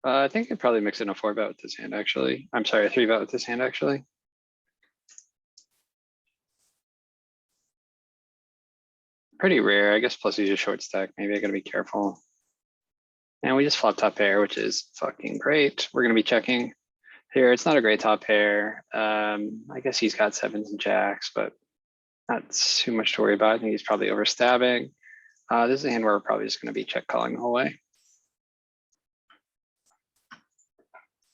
I think I'd probably mix in a 4-bet with this hand, actually. I'm sorry, a 3-bet with this hand, actually. Pretty rare, I guess, plus he's a short stack. Maybe I gotta be careful. And we just flop top pair, which is fucking great. We're gonna be checking here. It's not a great top pair. I guess he's got 7s and jacks, but not too much to worry about. I think he's probably overstabbing. This is a hand where we're probably just gonna be check calling the whole way.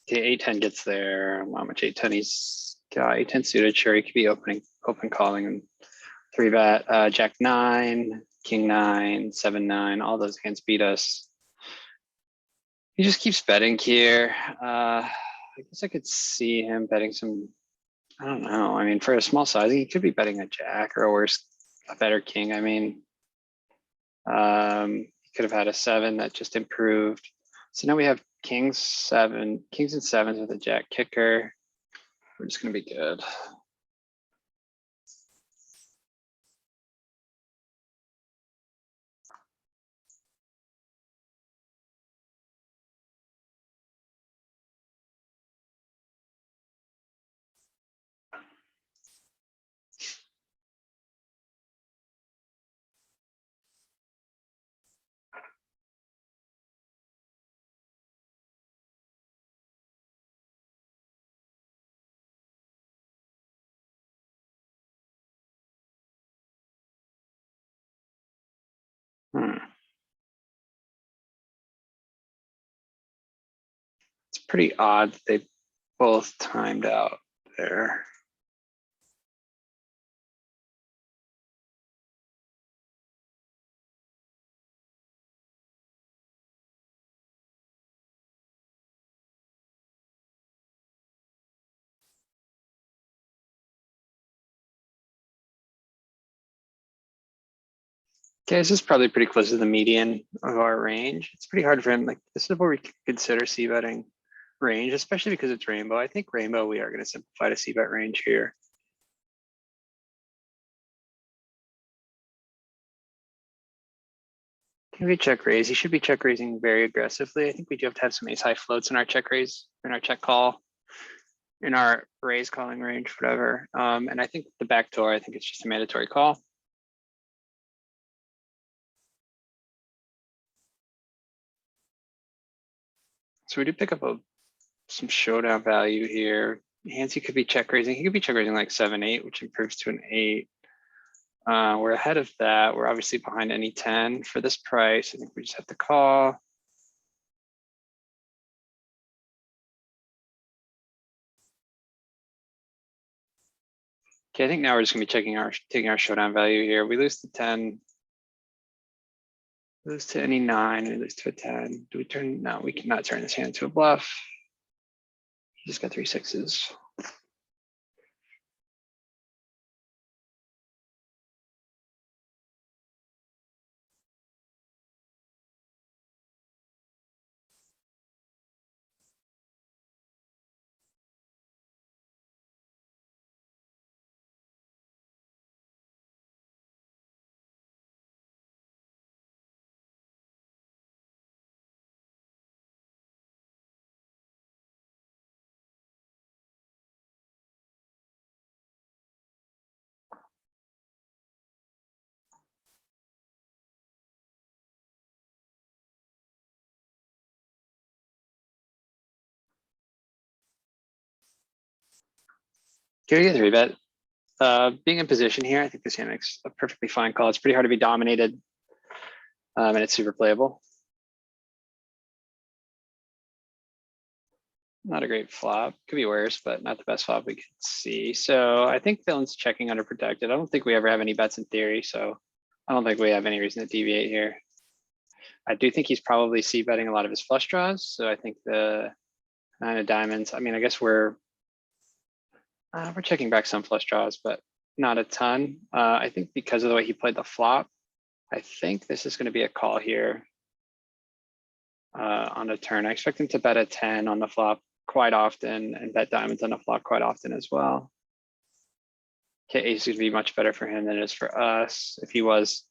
Okay, 8-10 gets there. How much 8-10 he's got? 8-10 suited. Sure, he could be open calling and 3-bet. Jack 9, King 9, 7-9. All those hands beat us. He just keeps betting here. I guess I could see him betting some. I don't know. I mean, for a small size, he could be betting a jack or a better king. I mean, he could have had a 7 that just improved. So now we have kings and 7s with a jack kicker. We're just gonna be good. It's pretty odd that they both timed out there. Okay, this is probably pretty close to the median of our range. It's pretty hard for him. Like, this is where we consider c-betting range, especially because it's rainbow. I think rainbow, we are going to simplify to c-bet range here. Can we check raise? He should be check raising very aggressively. I think we do have to have some ace high floats in our check raise, in our check call, in our raise calling range, whatever. And I think the back door, I think it's just a mandatory call. So we do pick up some showdown value here. Hands he could be check raising. He could be check raising like 7-8, which improves to an 8. We're ahead of that. We're obviously behind any 10 for this price. I think we just have to call. Okay, I think now we're just gonna be taking our showdown value here. We lose to 10. Lose to any 9, we lose to a 10. Do we turn? No, we cannot turn this hand into a bluff. He just got 3 6s. Here you get 3-bet. Being in position here, I think this hand makes a perfectly fine call. It's pretty hard to be dominated, and it's super playable. Not a great flop. Could be worse, but not the best flop we could see. So I think villain's checking underprotected. I don't think we ever have any bets in theory, so I don't think we have any reason to deviate here. I do think he's probably c-betting a lot of his flush draws. So I think the 9 of diamonds, I mean, I guess we're checking back some flush draws, but not a ton. I think because of the way he played the flop, I think this is going to be a call here on the turn. I expect him to bet a 10 on the flop quite often and bet diamonds on the flop quite often as well. Okay, ace would be much better for him than it is for us if he was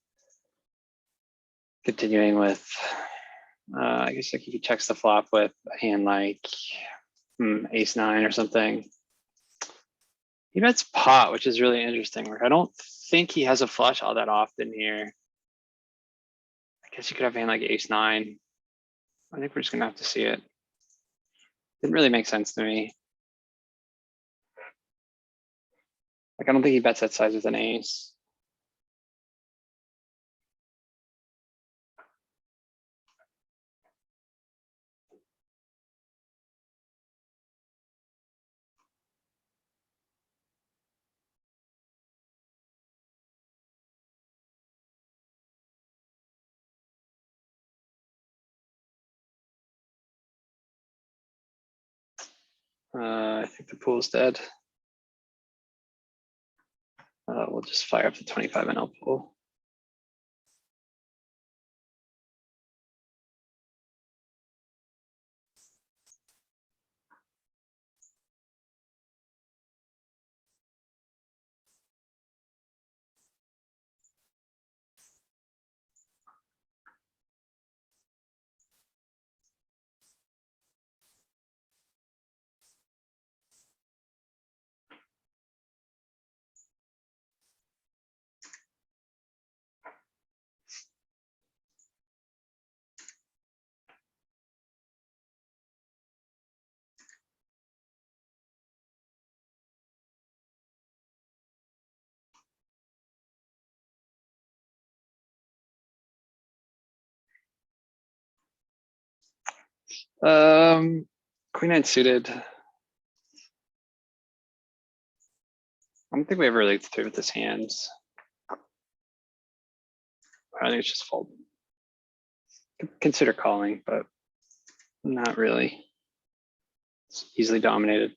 continuing with I guess like he checks the flop with a hand like ace nine or something. He bets pot, which is really interesting. I don't think he has a flush all that often here. I guess you could have a hand like ace nine. I think we're just gonna have to see it. Didn't really make sense to me. Like I don't think he bets that size with an ace. I think the pool's dead. We'll just fire up the 25 NL pool. Queen nine suited. I don't think we ever really through with this hand. I think it's just fold. Consider calling, but not really. It's easily dominated.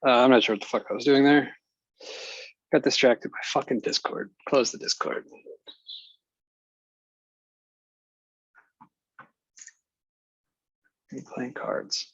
I'm not sure what the fuck I was doing there. Got distracted by fucking Discord. Close the Discord. I'm playing cards.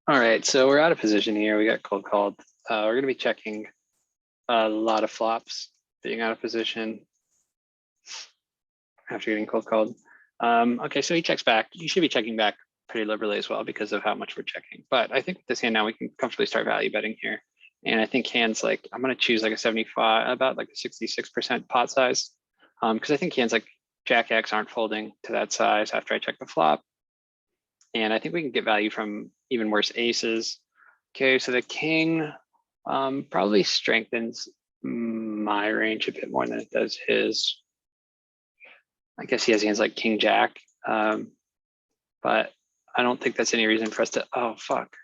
All right, so we're out of position here. We got cold called. We're gonna be checking a lot of flops, being out of position after getting cold called. Okay, so he checks back. You should be checking back pretty liberally as well because of how much we're checking. But I think with this hand now we can comfortably start value betting here. And I think hands like, I'm gonna choose like a 75, about like a 66% pot size. Because I think hands like Jack X aren't folding to that size after I check the flop. And I think we can get value from even worse aces. Okay, so the king probably strengthens my range a bit more than it does his. I guess he has hands like king jack, but I don't think that's any reason for us to, oh, fuck.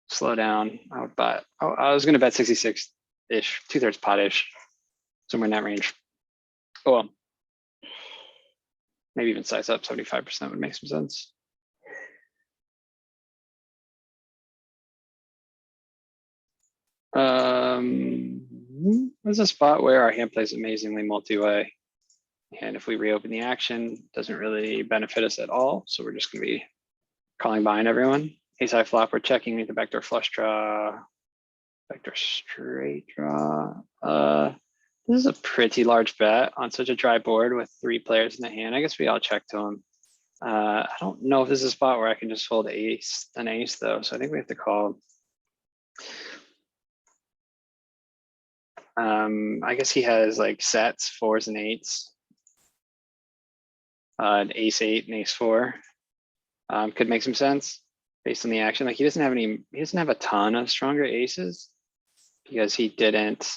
Slow down. I would bet, oh, I was gonna bet 66-ish, 2/3 pot-ish, somewhere in that range. Oh, well. Maybe even size up 75% would make some sense. There's a spot where our hand plays amazingly multi-way. And if we reopen the action, it doesn't really benefit us at all. So we're just gonna be calling behind everyone. Ace high flop, we're checking the backdoor flush draw, backdoor straight draw. This is a pretty large bet on such a dry board with 3 players in the hand. I guess we all check to him. I don't know if this is a spot where I can just fold an ace though. So I think we have to call. I guess he has like sets, 4s and 8s. An ace 8 and ace 4 could make some sense based on the action. Like he doesn't have a ton of stronger aces because he didn't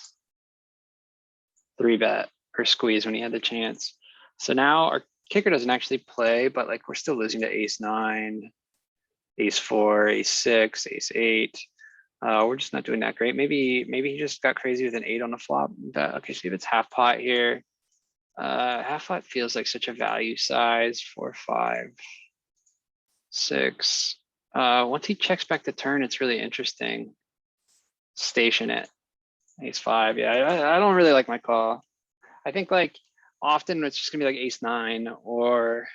3-bet or squeeze when he had the chance. So now our kicker doesn't actually play, but like we're still losing to ace 9, ace 4, ace 6, ace 8. We're just not doing that great. Maybe he just got crazy with an 8 on the flop. Okay, so if it's half pot here, half pot feels like such a value size, 4, 5, 6. Once he checks back the turn, it's really interesting. Station it. Ace 5. Yeah, I don't really like my call. I think like often it's just gonna be like ace 9 or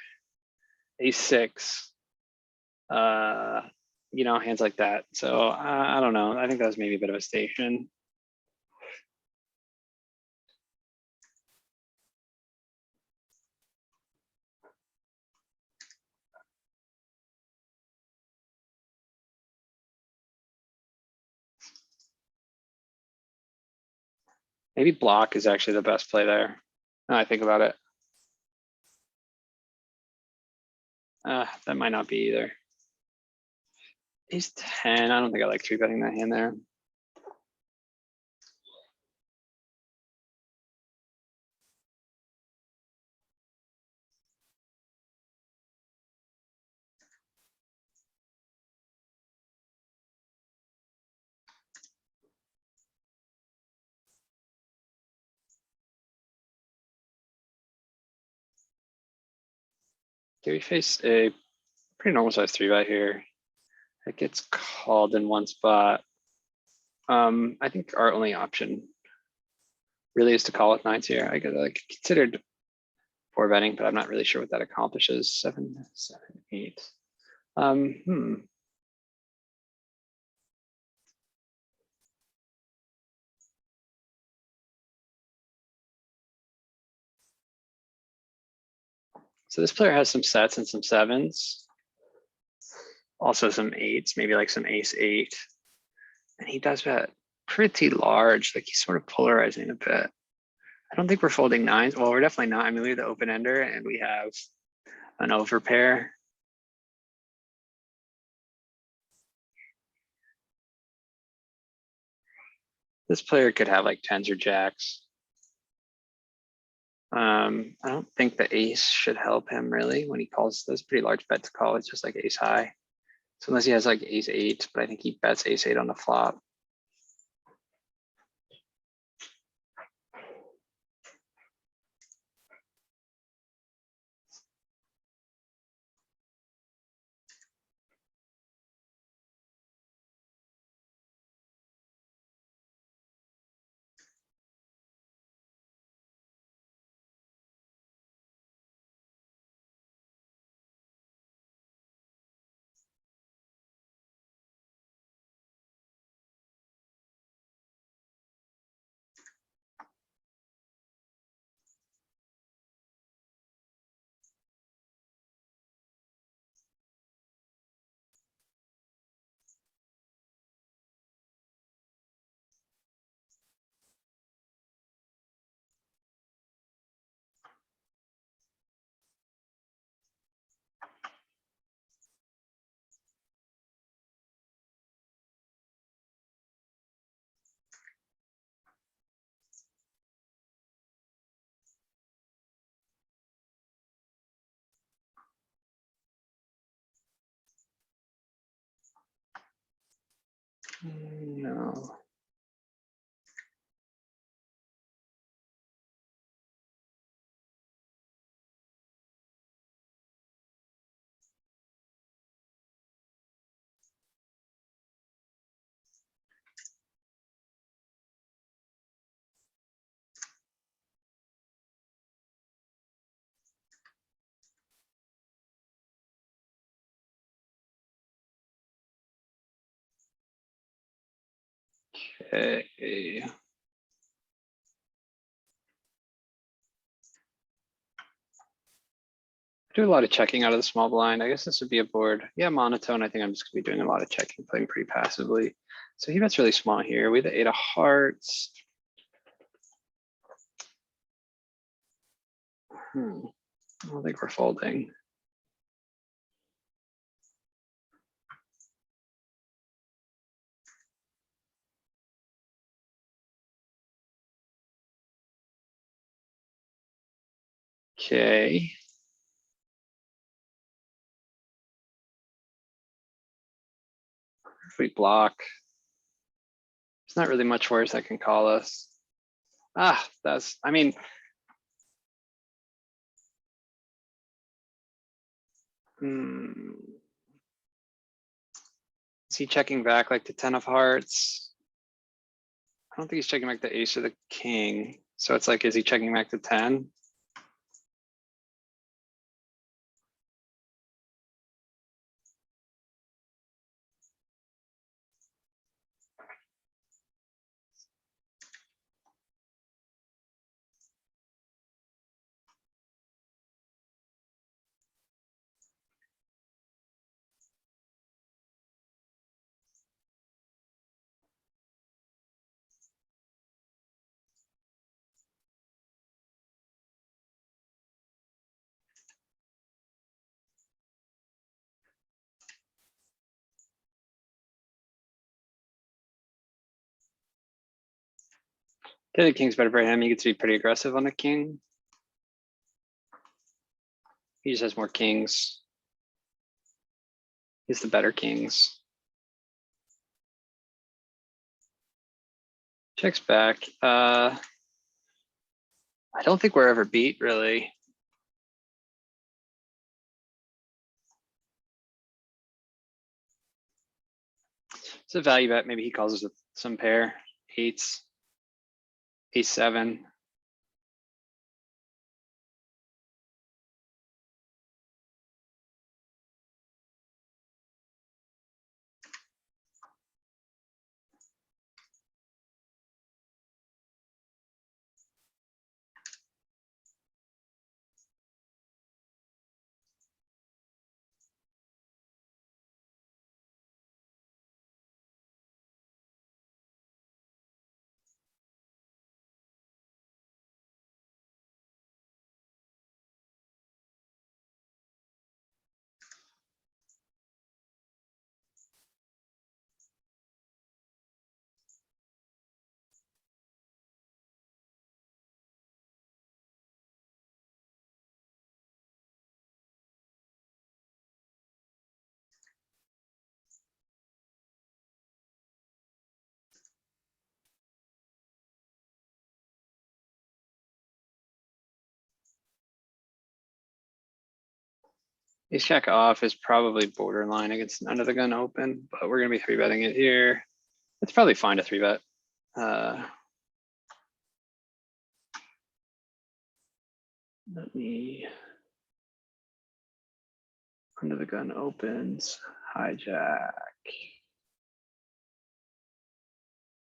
ace 6. Hands like that. So I don't know. I think that was maybe a bit of a station. Maybe block is actually the best play there. Now I think about it. That might not be either. Ace 10. I don't think I like 3-betting that hand there. Okay, we face a pretty normal size 3-bet here. It gets called in one spot. I think our only option really is to call with 9s here. I could like considered 4-betting, but I'm not really sure what that accomplishes. 7, 7, 8. So this player has some sets and some 7s. Also some 8s, maybe like some ace 8. And he does bet pretty large, like he's sort of polarizing a bit. I don't think we're folding 9s. Well, we're definitely not. I mean, we have the open ender and we have an overpair. This player could have like 10s or jacks. I don't think the ace should help him really when he calls those pretty large bet to call. It's just like ace high. So unless he has like ace 8, but I think he bets ace 8 on the flop. No. Okay. Do a lot of checking out of the small blind. I guess this would be a board. Yeah, monotone. I think I'm just gonna be doing a lot of checking, playing pretty passively. So he bets really small here. We have the 8 of hearts. I don't think we're folding. Okay. If we block, it's not really much worse that can call us. That's, I mean, is he checking back like the 10 of hearts? I don't think he's checking back the ace or the king. So it's like, is he checking back the 10? Okay, the king's better for him. He gets to be pretty aggressive on the king. He just has more kings. He's the better kings. Checks back. I don't think we're ever beat, really. It's a value bet. Maybe he calls us with some pair. Eights. Ace 7. Ace jack off is probably borderline against under the gun open, but we're gonna be 3-betting it here. It's probably fine to 3-bet. Let me. Under the gun opens, hijack.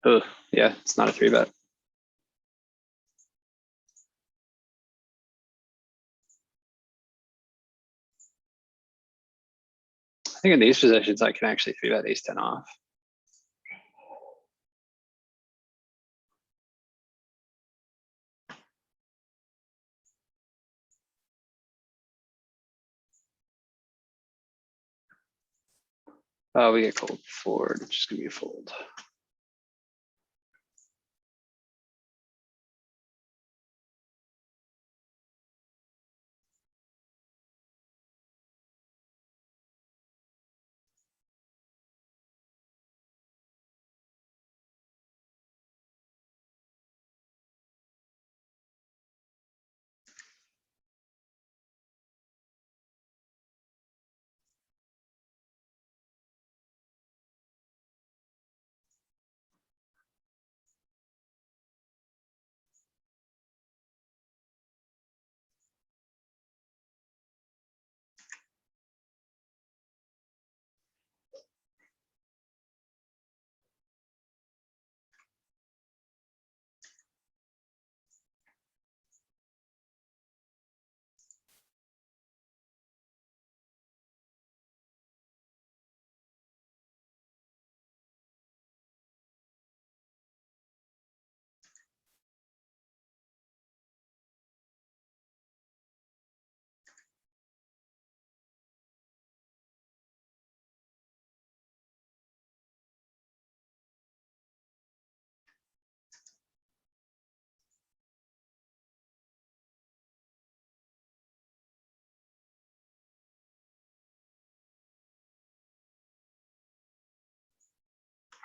Oh, yeah, it's not a 3-bet. I think in these positions, I can actually 3-bet ace 10 off. Oh, we get cold forward, which is gonna be a fold.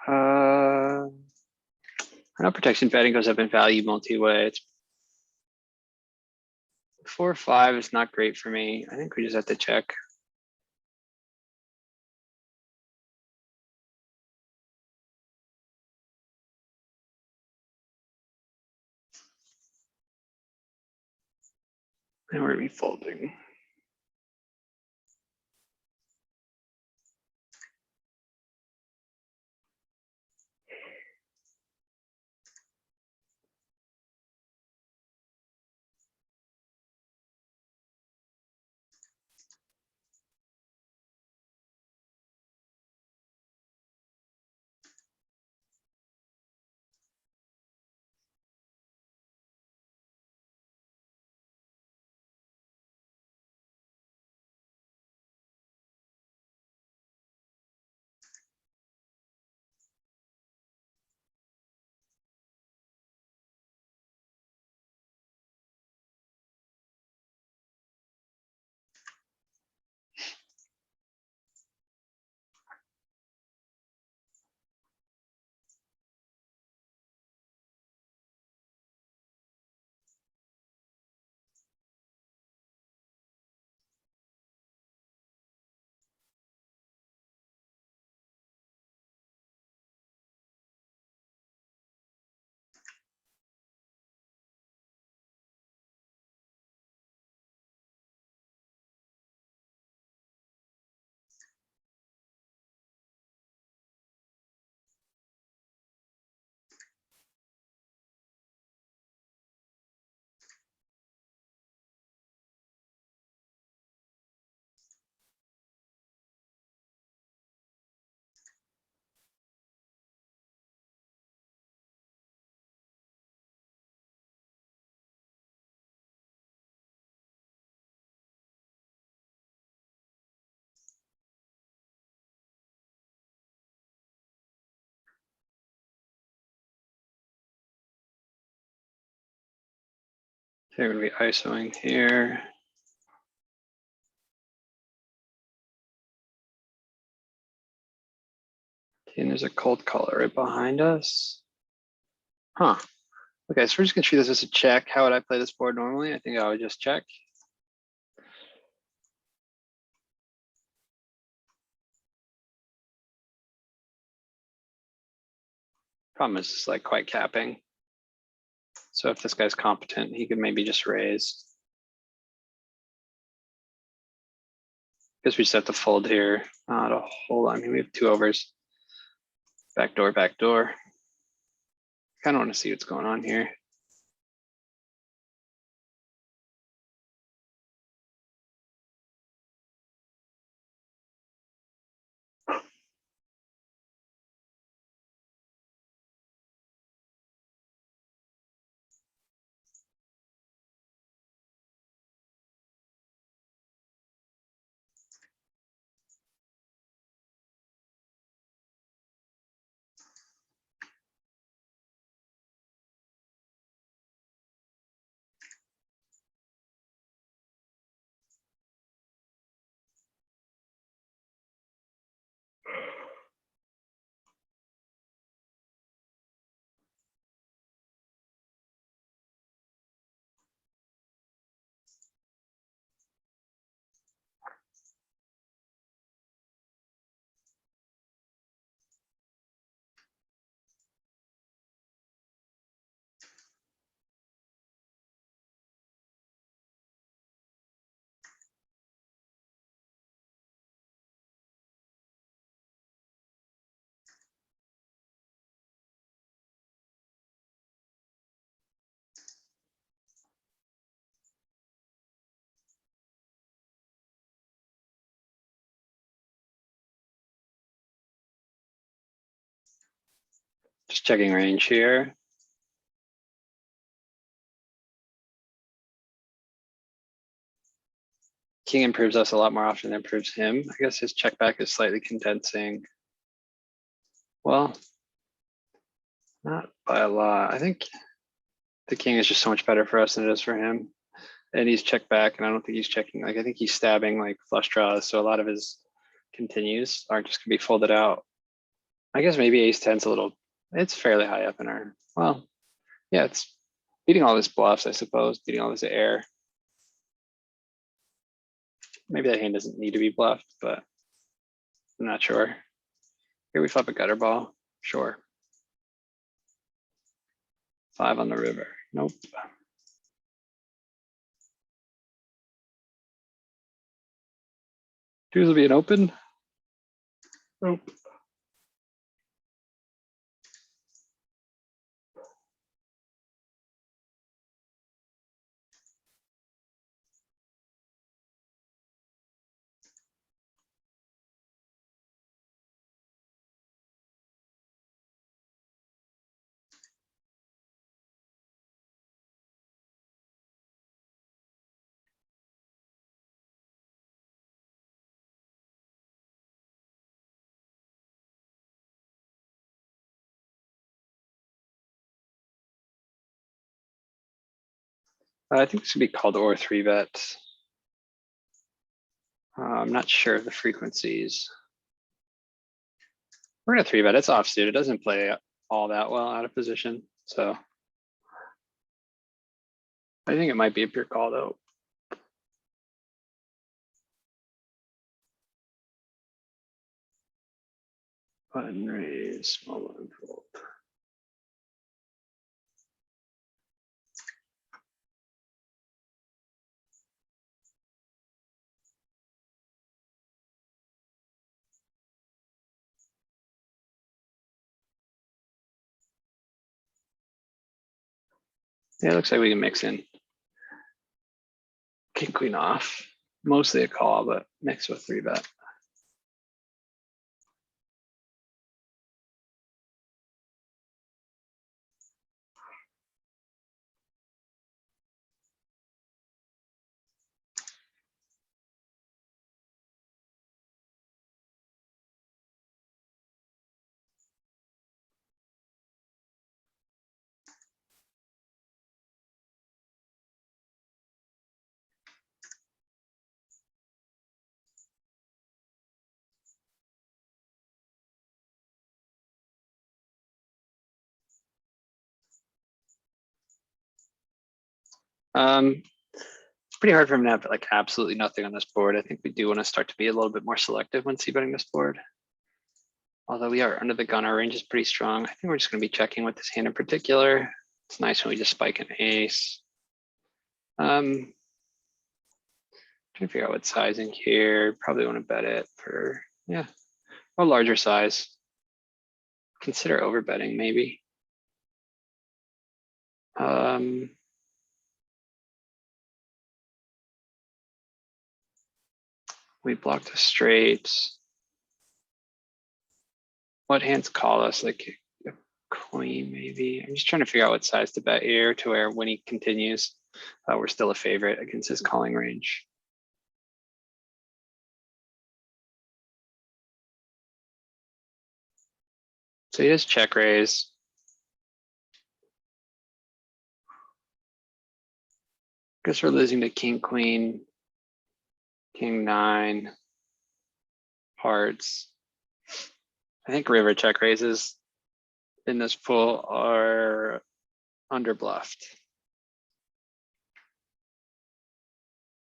I know protection betting goes up in value multi-way. It's 4-5 is not great for me. I think we just have to check. And we're refolding. They're gonna be ISOing here. Okay, and there's a cold caller right behind us. Huh. Okay, so we're just gonna treat this as a check. How would I play this board normally? I think I would just check. Problem is just like quite capping. So if this guy's competent, he could maybe just raise. Guess we just have to fold here. To hold on, we have 2 overs. Backdoor, backdoor. Kind of want to see what's going on here. Just checking range here. King improves us a lot more often than improves him. I guess his check back is slightly condensing. Well, not by a lot. I think the king is just so much better for us than it is for him. And he's checked back, and I don't think he's checking. Like, I think he's stabbing like flush draws. So a lot of his continues are just gonna be folded out. I guess maybe ace 10's a little, it's fairly high up in our, well, yeah, it's beating all this bluffs, I suppose, beating all this air. Maybe that hand doesn't need to be bluffed, but I'm not sure. Here we flop a gutter ball, sure. 5 on the river, nope. Twos will be an open. Nope. I think this would be called or 3-bet. I'm not sure of the frequencies. We're gonna 3-bet. It's offsuit. It doesn't play all that well out of position, so I think it might be a pure call though. Button raise, small blind fold. Yeah, it looks like we can mix in king queen off. Mostly a call, but mix with 3-bet. It's pretty hard for him to have like absolutely nothing on this board. I think we do want to start to be a little bit more selective when c-betting this board. Although we are under the gun, our range is pretty strong. I think we're just going to be checking with this hand in particular. It's nice when we just spike an ace. Trying to figure out what sizing here. Probably want to bet it for, yeah, a larger size. Consider overbetting maybe. We blocked the straight. What hands call us? Like a queen maybe. I'm just trying to figure out what size to bet here to where when he continues, we're still a favorite against his calling range. So he does check raise. Guess we're losing to king, queen, king 9, hearts. I think river check raises in this pool are under bluffed.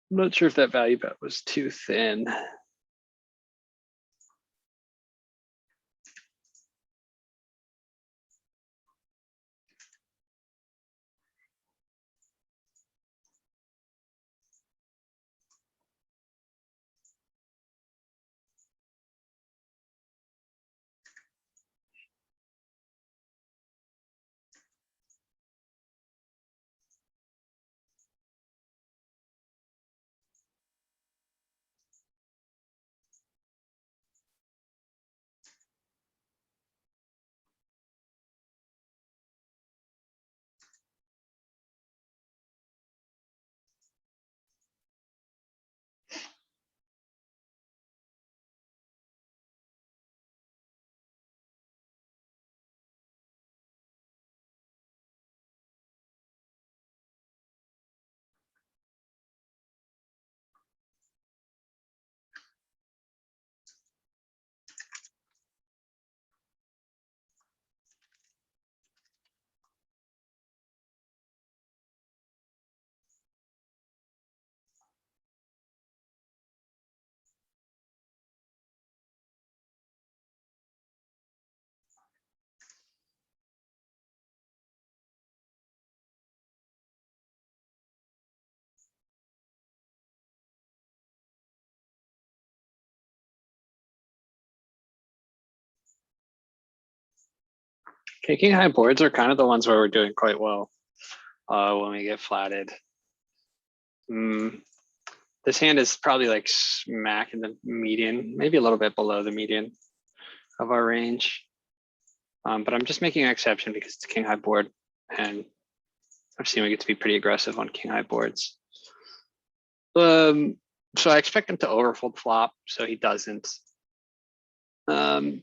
I'm not sure if that value bet was too thin. Okay, king high boards are kind of the ones where we're doing quite well when we get flatted. This hand is probably like smack in the median, maybe a little bit below the median of our range. But I'm just making an exception because it's a king high board and I've seen we get to be pretty aggressive on king high boards. So I expect him to overfold flop, so he doesn't.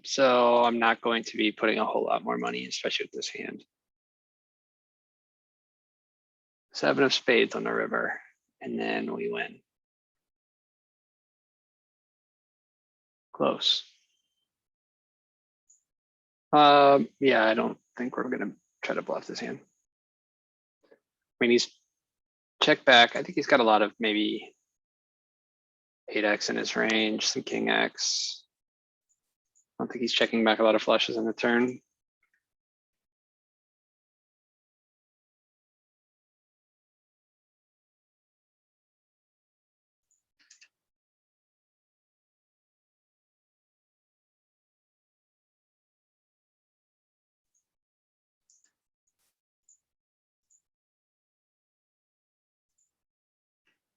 So I'm not going to be putting a whole lot more money, especially with this hand. 7 of spades on the river, and then we win. Close. Yeah, I don't think we're gonna try to bluff this hand. I mean, he's check back. I think he's got a lot of maybe 8x in his range, some king x. I don't think he's checking back a lot of flushes in the turn.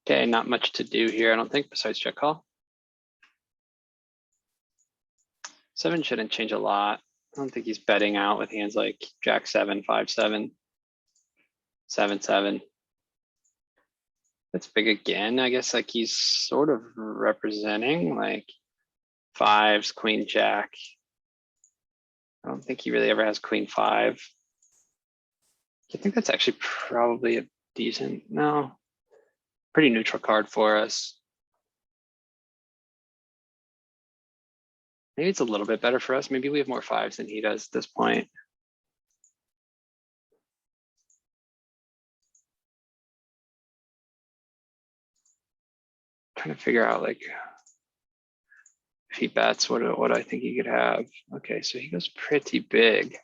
Okay, not much to do here, I don't think, besides check call. 7 shouldn't change a lot. I don't think he's betting out with hands like Jack 7, 5, 7, 7, 7. That's big again. I guess like he's sort of representing like 5s, Queen, Jack. I don't think he really ever has Queen 5. I think that's actually probably a decent, no, pretty neutral card for us. Maybe it's a little bit better for us. Maybe we have more 5s than he does at this point. Trying to figure out like if he bets what I think he could have. Okay, so he goes pretty big.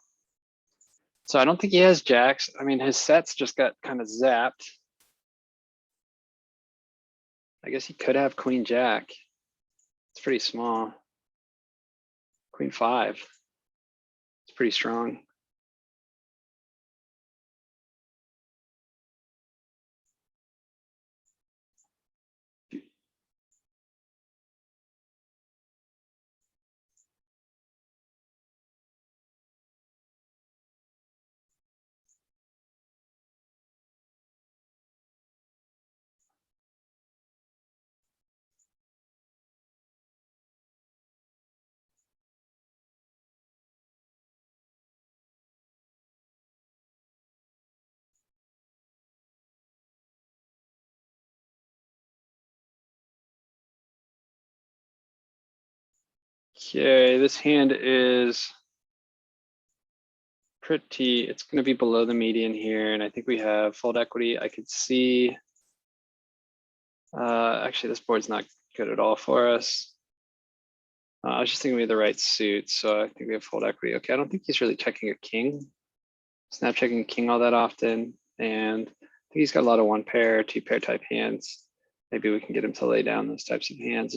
So I don't think he has jacks. I mean, his sets just got kind of zapped. I guess he could have Queen Jack. It's pretty small. Queen 5. It's pretty strong. Okay, this hand is pretty, it's going to be below the median here. And I think we have fold equity. I could see, actually this board's not good at all for us. I was just thinking we have the right suit. So I think we have fold equity. Okay, I don't think he's really checking a king. Snap checking a king all that often. And I think he's got a lot of 1 pair, 2 pair type hands. Maybe we can get him to lay down those types of hands.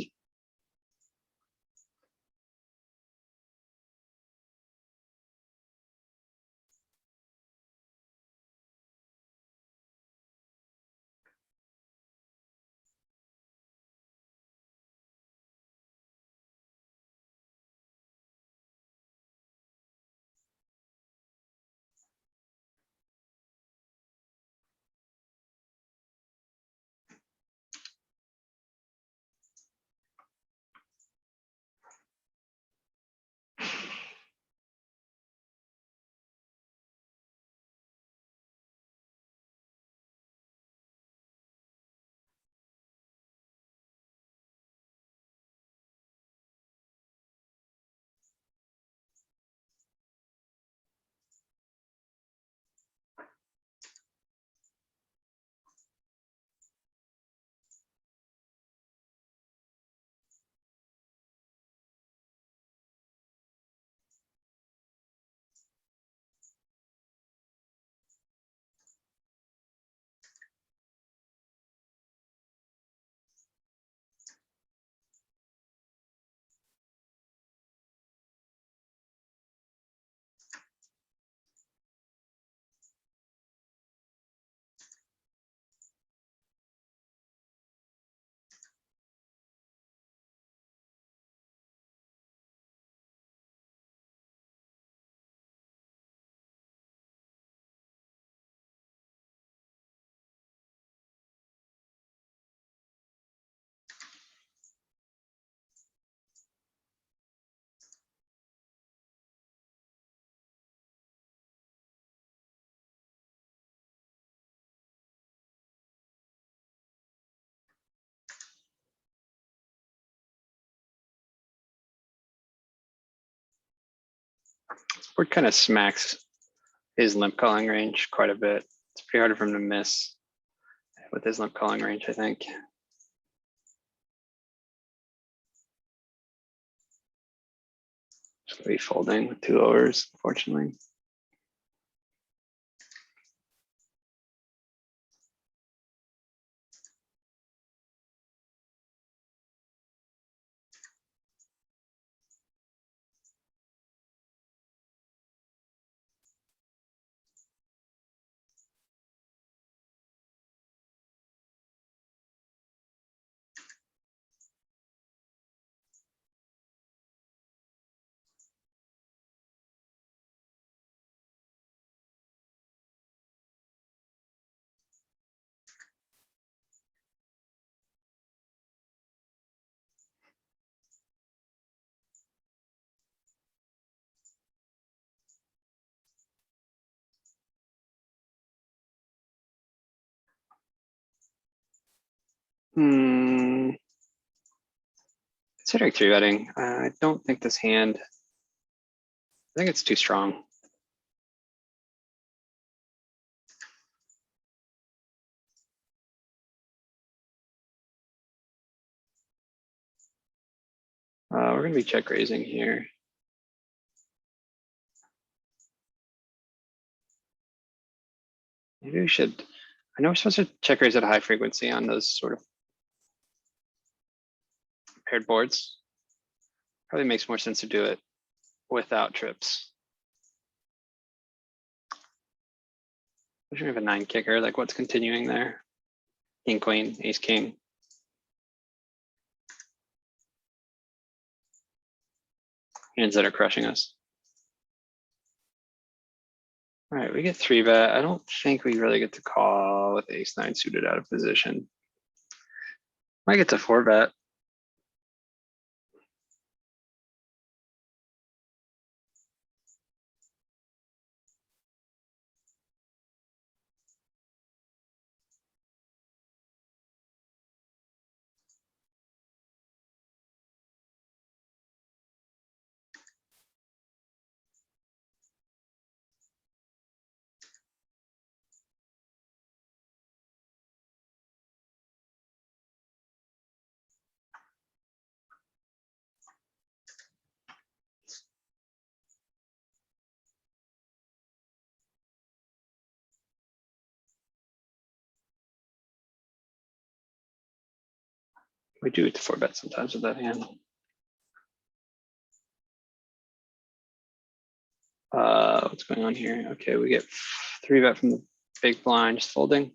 Board kind of smacks his limp calling range quite a bit. It's pretty hard for him to miss with his limp calling range, I think. Just gonna be folding with 2 overs, unfortunately. Considering 3-betting, I don't think this hand, I think it's too strong. We're gonna be check raising here. Maybe we should, I know we're supposed to check raise at a high frequency on those sort of paired boards. Probably makes more sense to do it without trips. We should have a 9 kicker, like what's continuing there? King, queen, ace, king. Hands that are crushing us. All right, we get 3-bet. I don't think we really get to call with ace 9 suited out of position. Might get to 4-bet. We do get to 4-bet sometimes with that hand. What's going on here? Okay, we get 3-bet from the big blind, just folding.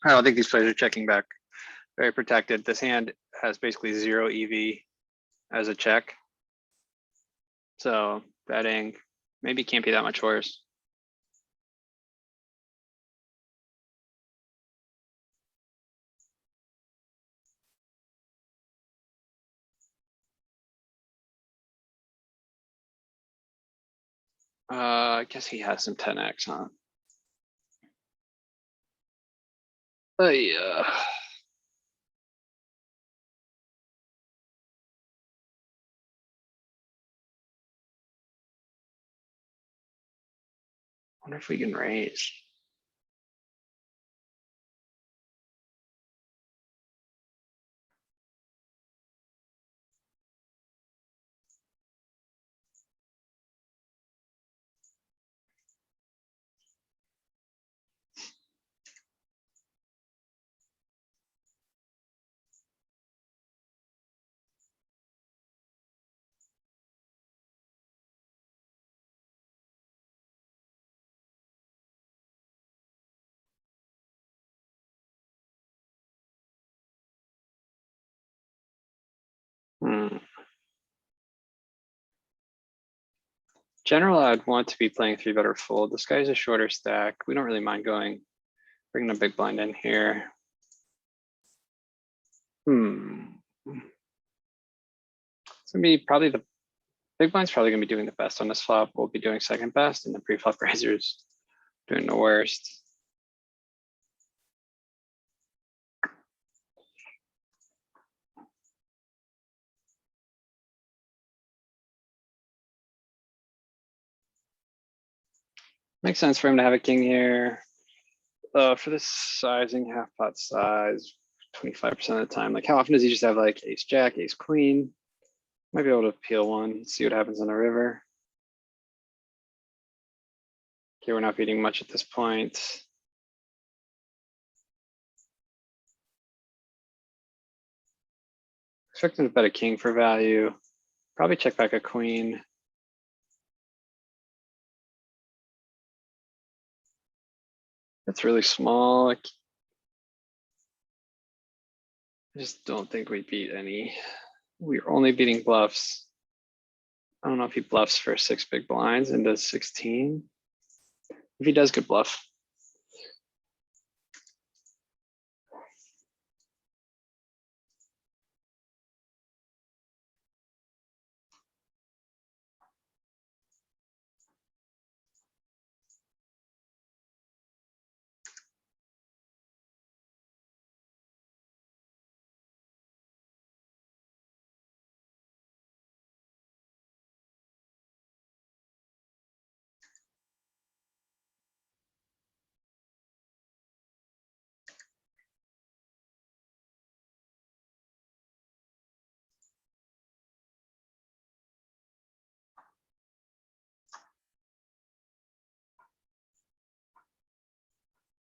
I don't think these players are checking back. Very protected. This hand has basically 0 EV as a check. So betting maybe can't be that much worse. I guess he has some 10x, huh? Yeah. Wonder if we can raise. General, I'd want to be playing 3-bet or fold. This guy's a shorter stack. We don't really mind going, bringing a big blind in here. It's gonna be probably the big blind's probably gonna be doing the best on this flop. We'll be doing second best, and the pre-flop raisers doing the worst. Makes sense for him to have a king here. For this sizing, half pot size, 25% of the time. Like, how often does he just have like ace jack, ace queen? Might be able to peel one, see what happens on the river. Okay, we're not beating much at this point. Expecting to bet a king for value. Probably check back a queen. That's really small. I just don't think we beat any. We're only beating bluffs. I don't know if he bluffs for 6 big blinds into 16. If he does, good bluff.